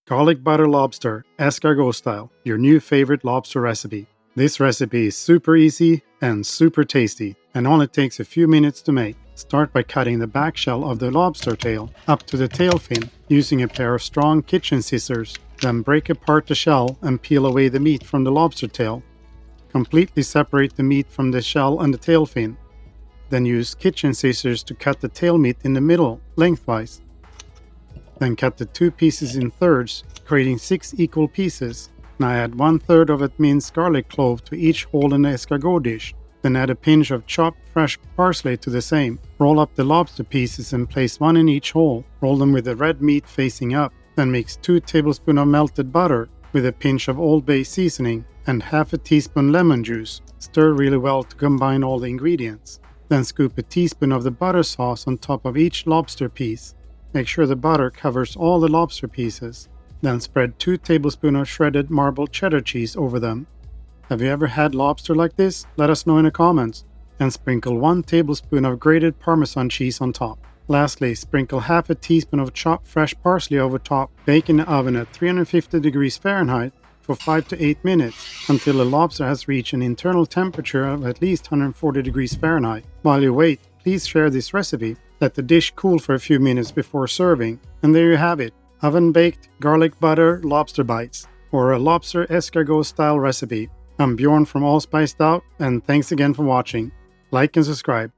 Garlic butter lobster, escargot style, your new favorite lobster recipe. This recipe is super easy and super tasty, and only takes a few minutes to make. Start by cutting the back shell of the lobster tail up to the tail fin using a pair of strong kitchen scissors. Then break apart the shell and peel away the meat from the lobster tail. Completely separate the meat from the shell and the tail fin. Then use kitchen scissors to cut the tail meat in the middle, lengthwise. Then cut the two pieces in thirds, creating 6 equal pieces. Now add 1/3 of a minced garlic clove to each hole in the escargot dish. Then add a pinch of chopped fresh parsley to the same. Roll up the lobster pieces and place one in each hole. Roll them with the red meat facing up. Then mix 2 tablespoons of melted butter with a pinch of Old Bay seasoning and half a teaspoon lemon juice. Stir really well to combine all the ingredients. Then scoop a teaspoon of the butter sauce on top of each lobster piece. Make sure the butter covers all the lobster pieces. Then spread 2 tablespoons of shredded marbled cheddar cheese over them. Have you ever had lobster like this? Let us know in the comments. And sprinkle 1 tablespoon of grated Parmesan cheese on top. Lastly, sprinkle half a teaspoon of chopped fresh parsley over top. Bake in the oven at 350 degrees Fahrenheit for 5 to 8 minutes until the lobster has reached an internal temperature of at least 140 degrees Fahrenheit. While you wait, please share this recipe. Let the dish cool for a few minutes before serving. And there you have it, oven-baked garlic butter lobster bites, or a lobster escargot style recipe. I'm Bjorn from All Spiced Out, and thanks again for watching. Like and subscribe.